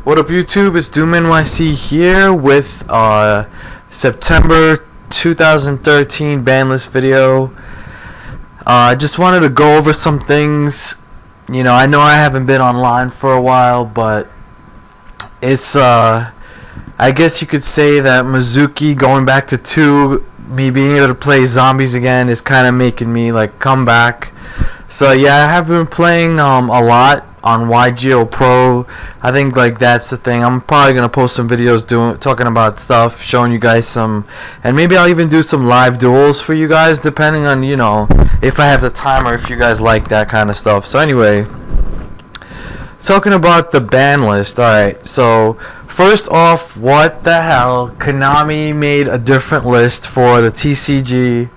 What up, YouTube? It's Doomnyc here with September 2013 banlist video. I just wanted to go over some things. I know I haven't been online for a while, but it's I guess you could say that Mizuki going back to 2, me being able to play zombies again is kind of making me come back. So yeah, I have been playing a lot on YGO Pro. I think that's the thing. I'm probably gonna post some videos talking about stuff, showing you guys some, and maybe I'll even do some live duels for you guys, depending on if I have the time or if you guys like that kind of stuff. So anyway, talking about the ban list. Alright, so first off, what the hell? Konami made a different list for the TCG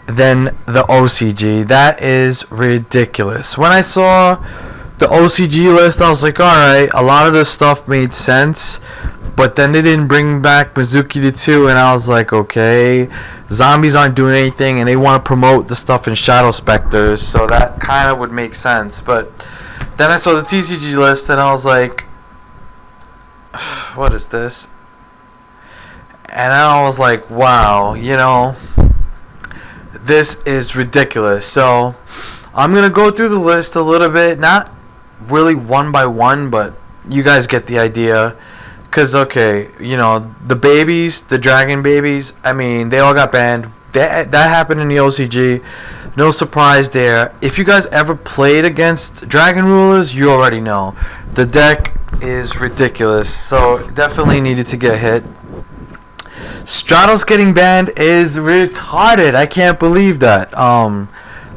than the OCG. That is ridiculous. When I saw the OCG list, I was like, alright, a lot of this stuff made sense, but then they didn't bring back Mizuki to 2, and I was like, okay, zombies aren't doing anything, and they want to promote the stuff in Shadow Specters, so that kind of would make sense. But then I saw the TCG list, and I was like, what is this? And I was like, wow, this is ridiculous. So I'm going to go through the list a little bit, not really one by one, but you guys get the idea. Because, okay, the babies, the dragon babies, they all got banned. That happened in the OCG. No surprise there. If you guys ever played against dragon rulers, you already know. The deck is ridiculous, so definitely needed to get hit. Stratos getting banned is retarded. I can't believe that.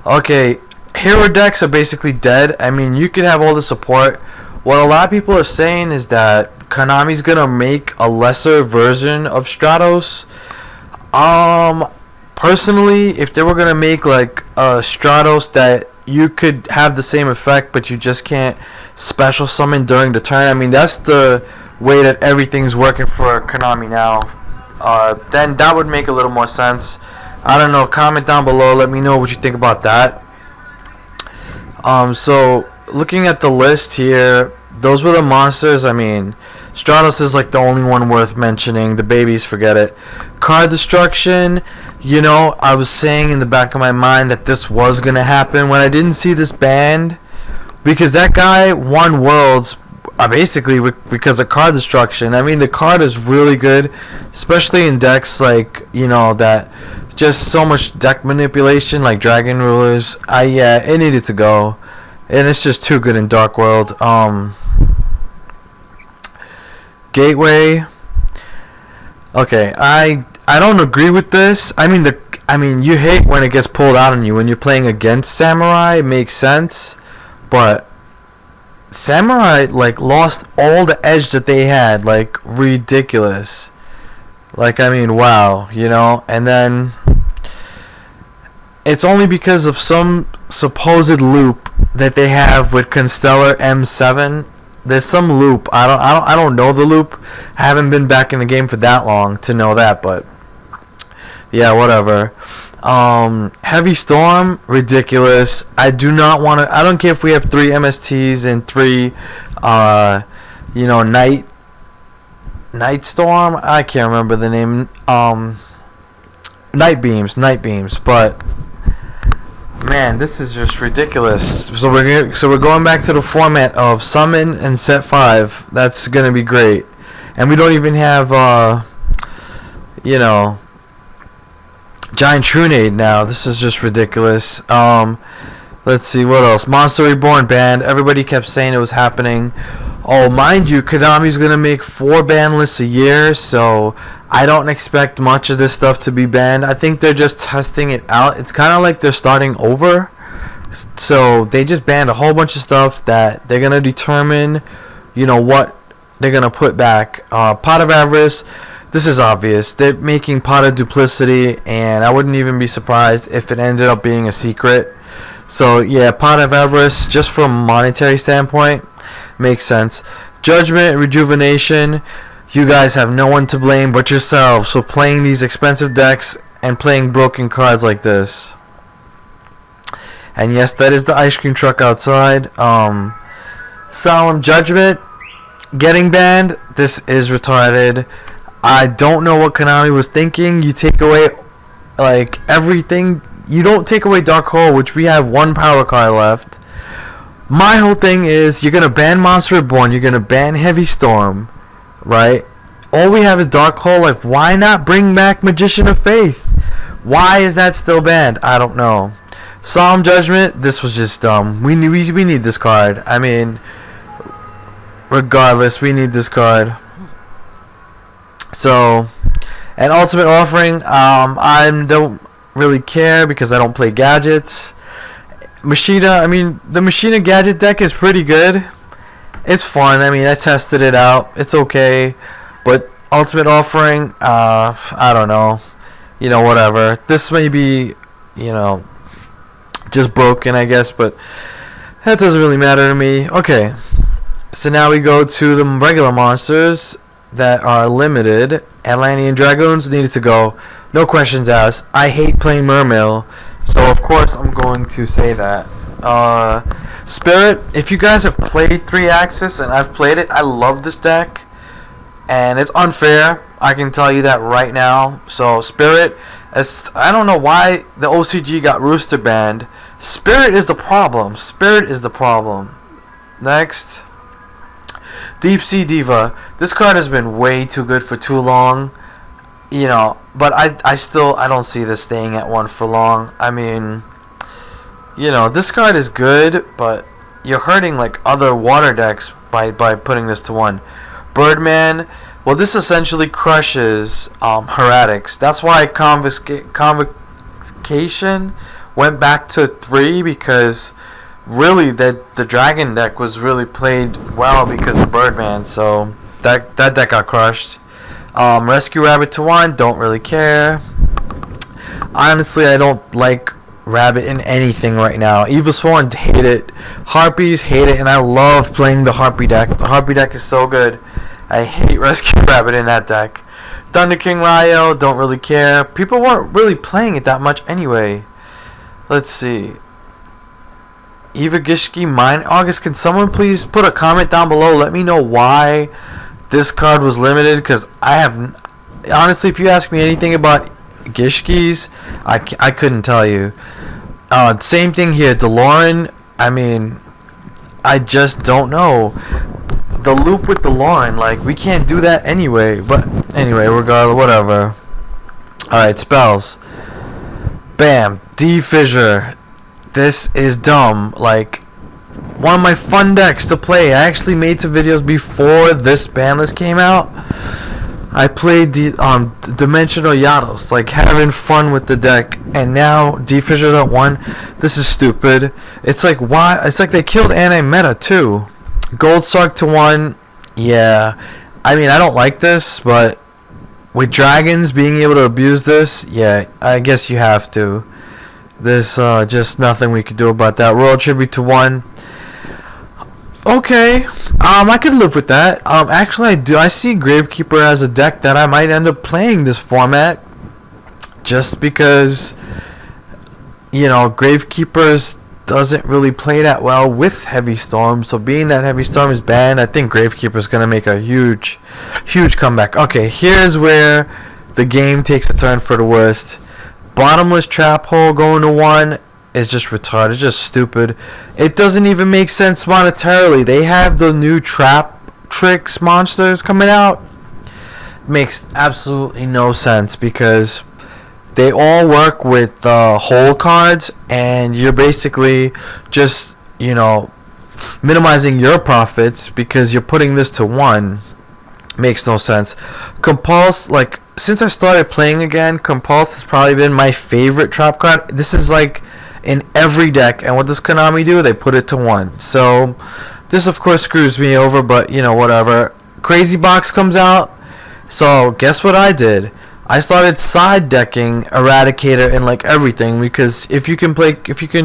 Okay, hero decks are basically dead. You could have all the support. What a lot of people are saying is that Konami's gonna make a lesser version of Stratos. Personally, if they were gonna make a Stratos that you could have the same effect, but you just can't special summon during the turn. That's the way that everything's working for Konami now. Then that would make a little more sense. I don't know. Comment down below. Let me know what you think about that. So looking at the list here, those were the monsters. Stratos is the only one worth mentioning. The babies, forget it. Card destruction. I was saying in the back of my mind that this was gonna happen when I didn't see this banned, because that guy won worlds basically because of card destruction. The card is really good, especially in decks that just so much deck manipulation, like dragon rulers. Yeah, it needed to go, and it's just too good in Dark World. Gateway. Okay, I don't agree with this. You hate when it gets pulled out on you when you're playing against Samurai. It makes sense, but Samurai lost all the edge that they had, ridiculous. Wow, and then it's only because of some supposed loop that they have with Constellar M7. There's some loop. I don't know the loop. I haven't been back in the game for that long to know that, but yeah, whatever. Heavy Storm, ridiculous. I do not want to. I don't care if we have 3 MSTs and 3 Night Storm. I can't remember the name. Night beams, but man, this is just ridiculous. So we're going back to the format of summon and set 5. That's gonna be great, and we don't even have Giant Trunade now. This is just ridiculous. Let's see what else. Monster Reborn banned. Everybody kept saying it was happening. Oh, mind you, Konami's gonna make 4 ban lists a year, so I don't expect much of this stuff to be banned. I think they're just testing it out. It's kind of like they're starting over. So they just banned a whole bunch of stuff that they're gonna determine, what they're gonna put back. Pot of Avarice. This is obvious. They're making Pot of Duplicity, and I wouldn't even be surprised if it ended up being a secret. So yeah, Pot of Avarice, just from a monetary standpoint, makes sense. Judgment, Rejuvenation. You guys have no one to blame but yourselves. So playing these expensive decks and playing broken cards like this. And yes, that is the ice cream truck outside. Solemn Judgment. getting banned. This is retarded. I don't know what Konami was thinking. You take away like everything. You don't take away Dark Hole, which we have one power card left. My whole thing is you're gonna ban Monster Reborn. You're gonna ban Heavy Storm, right? All we have is Dark Hole. Like, why not bring back Magician of Faith? Why is that still banned? I don't know. Solemn Judgment. This was just dumb. We need this card. I mean, regardless, we need this card. So, and Ultimate Offering. I don't really care because I don't play gadgets. Machina, I mean, the Machina gadget deck is pretty good. It's fun. I mean, I tested it out. It's okay. But Ultimate Offering, I don't know. You know, whatever. This may be, you know, just broken, I guess, but that doesn't really matter to me. Okay. So now we go to the regular monsters that are limited. Atlantean Dragoons needed to go. No questions asked. I hate playing Mermail, so of course I'm going to say that. Spirit, if you guys have played 3-Axis, and I've played it, I love this deck, and it's unfair. I can tell you that right now. So Spirit, I don't know why the OCG got Rooster banned. Spirit is the problem. Spirit is the problem. Next. Deep Sea Diva. This card has been way too good for too long. You know, but I don't see this staying at 1 for long. I mean, you know, this card is good, but you're hurting like other water decks by putting this to 1. Birdman. Well, this essentially crushes Heretics. That's why Convocation went back to 3, because really the Dragon deck was really played well because of Birdman. So that deck got crushed. Rescue Rabbit to 1, don't really care. Honestly, I don't like Rabbit in anything right now. Evil Sworn, hate it. Harpies, hate it, and I love playing the Harpy deck. The Harpy deck is so good. I hate Rescue Rabbit in that deck. Thunder King Ryo, don't really care. People weren't really playing it that much anyway. Let's see. Eva Gishki, Mine August, can someone please put a comment down below? Let me know why this card was limited, because I have, honestly, if you ask me anything about Gishkis, I couldn't tell you. Same thing here, DeLorean. I mean, I just don't know. The loop with DeLorean, like, we can't do that anyway. But anyway, regardless, whatever. Alright, spells. Bam, D-Fissure. This is dumb. Like, one of my fun decks to play. I actually made some videos before this ban list came out. I played the Dimensional Yados, like having fun with the deck, and now D-Fissure's at 1. This is stupid. It's like, why? It's like they killed anti-meta too. Gold Sark to 1. Yeah, I mean, I don't like this, but with dragons being able to abuse this, yeah, I guess you have to. There's just nothing we could do about that. Royal Tribute to 1. Okay, I could live with that. Actually, I see Gravekeeper as a deck that I might end up playing this format, just because, you know, Gravekeepers doesn't really play that well with Heavy Storm. So being that Heavy Storm is banned, I think Gravekeeper is gonna make a huge comeback. Okay, here's where the game takes a turn for the worst. Bottomless Trap Hole going to 1 is just retarded. It's just stupid. It doesn't even make sense monetarily. They have the new Trap Tricks monsters coming out. Makes absolutely no sense, because they all work with hole cards, and you're basically just, you know, minimizing your profits because you're putting this to 1. Makes no sense. Compulse, like, since I started playing again, Compulse has probably been my favorite trap card. This is like in every deck, and what does Konami do? They put it to 1. So this of course screws me over, but you know, whatever. Crazy Box comes out, so guess what I did? I started side decking Eradicator and like everything, because if you can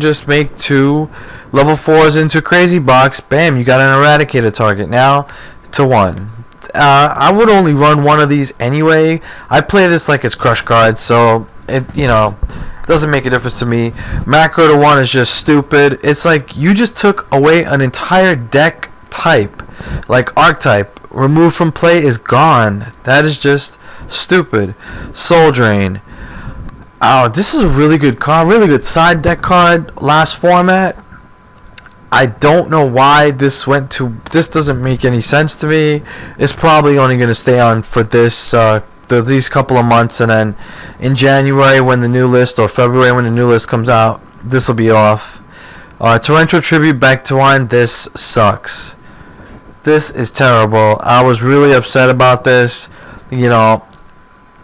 just make 2 level 4s into Crazy Box, bam, you got an Eradicator target now to 1. I would only run 1 of these anyway. I play this like it's crush cards, so it, you know, doesn't make a difference to me. Macro to 1 is just stupid. It's like you just took away an entire deck type, like archetype. removed from play is gone. That is just stupid. Soul Drain. Oh, this is a really good card. Really good side deck card. Last format. I don't know why this went to... This doesn't make any sense to me. It's probably only going to stay on for this... these couple of months, and then in January when the new list, or February when the new list comes out, this will be off. Torrential Tribute back to 1. This sucks. This is terrible. I was really upset about this. You know,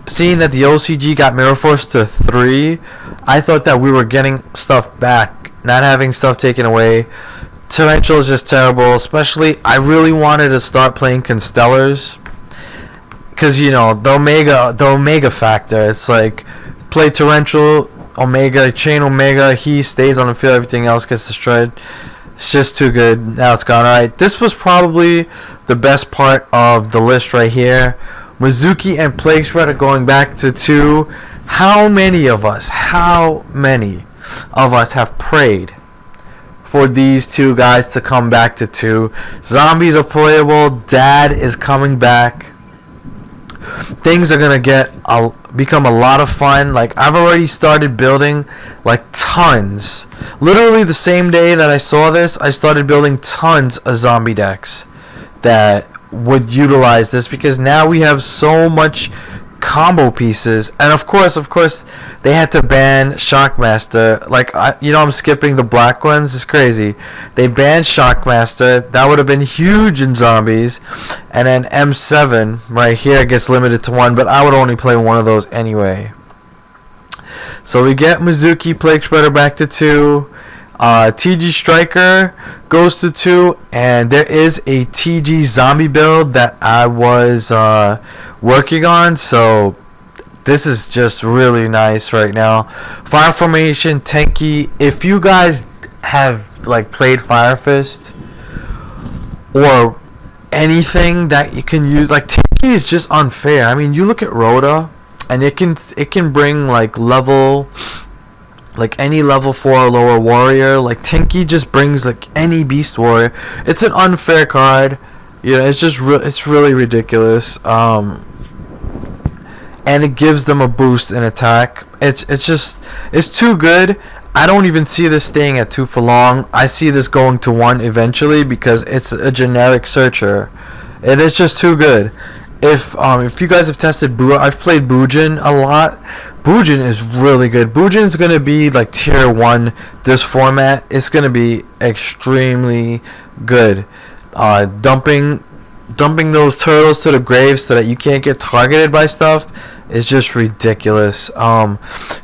seeing that the OCG got Mirror Force to 3, I thought that we were getting stuff back, not having stuff taken away. Torrential is just terrible. Especially, I really wanted to start playing Constellars. Because, you know, the Omega factor. It's like, play Torrential, Omega, chain Omega, he stays on the field, everything else gets destroyed. It's just too good. Now it's gone. Alright, this was probably the best part of the list right here. Mizuki and Plague Spread are going back to 2. How many of us have prayed for these two guys to come back to 2? Zombies are playable. Dad is coming back. Things are gonna become a lot of fun. Like, I've already started building like tons. Literally the same day that I saw this, I started building tons of zombie decks that would utilize this, because now we have so much combo pieces. And of course they had to ban Shockmaster. Like, I'm skipping the black ones. It's crazy. They banned Shockmaster. That would have been huge in zombies. And then M7 right here gets limited to 1, but I would only play one of those anyway. So we get Mizuki Plague Spreader back to 2. TG Striker goes to 2, and there is a TG zombie build that I was working on, so this is just really nice right now. Fire Formation, Tenki. If you guys have like played Fire Fist or anything that you can use, like, Tenki is just unfair. I mean, you look at Rhoda, and it can bring like any level 4 or lower warrior. Like, Tenki just brings like any beast warrior. It's an unfair card. You know, it's just it's really ridiculous. And it gives them a boost in attack. It's too good. I don't even see this staying at 2 for long. I see this going to 1 eventually, because it's a generic searcher. It is just too good. If you guys have tested I've played Bujin a lot. Bujin is really good. Bujin is going to be like tier 1 this format. It's going to be extremely good. Dumping those turtles to the grave so that you can't get targeted by stuff is just ridiculous.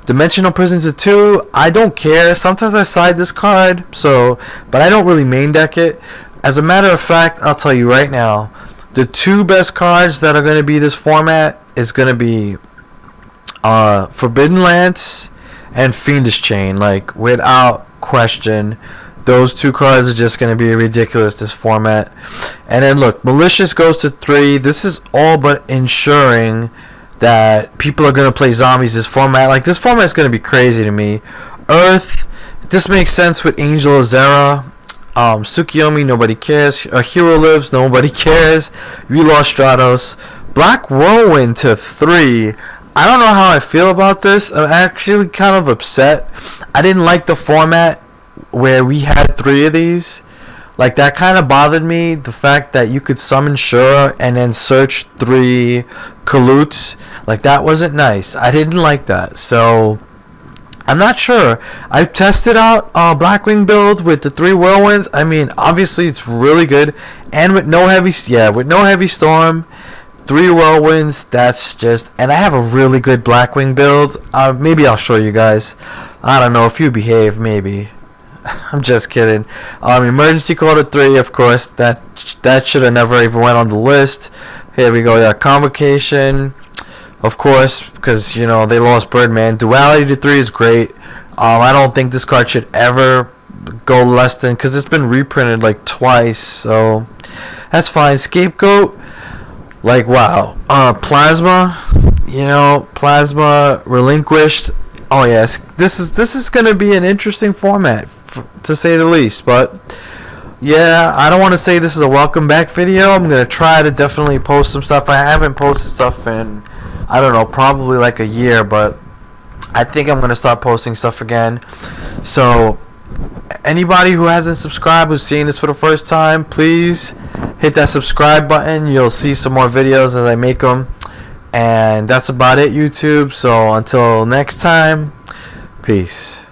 Dimensional Prison to 2, I don't care. Sometimes I side this card, but I don't really main deck it. As a matter of fact, I'll tell you right now, the 2 best cards that are going to be this format is going to be Forbidden Lance and Fiendish Chain. Like, without question, those 2 cards are just going to be ridiculous this format. And then look, Malicious goes to 3. This is all but ensuring that people are going to play zombies this format. Like, this format is going to be crazy to me. Earth, this makes sense with Angel Azera. Tsukiyomi, nobody cares. A Hero Lives, nobody cares. We lost Stratos. Black Whirlwind to 3. I don't know how I feel about this. I'm actually kind of upset. I didn't like the format where we had 3 of these. Like, that kind of bothered me. The fact that you could summon Shura and then search 3 Kalutes. Like, that wasn't nice. I didn't like that. So, I'm not sure. I tested out Blackwing build with the 3 Whirlwinds. I mean, obviously it's really good. And with no heavy storm, 3 Whirlwinds, that's just... And I have a really good Blackwing build. Maybe I'll show you guys. I don't know, if you behave, maybe. I'm just kidding. Emergency Call to 3, of course. That should have never even went on the list. Here we go. Yeah, Convocation, of course, because, you know, they lost Birdman. Duality to 3 is great. I don't think this card should ever go less than... Because it's been reprinted like twice, so... That's fine. Scapegoat, like, wow. Plasma, you know, Plasma relinquished. Oh yes, this is going to be an interesting format, to say the least. But yeah, I don't want to say this is a welcome back video. I'm gonna try to definitely post some stuff. I haven't posted stuff in, I don't know, probably like a year, but I think I'm gonna start posting stuff again. So anybody who hasn't subscribed, who's seeing this for the first time, please hit that subscribe button. You'll see some more videos as I make them. And that's about it, YouTube. So until next time, peace.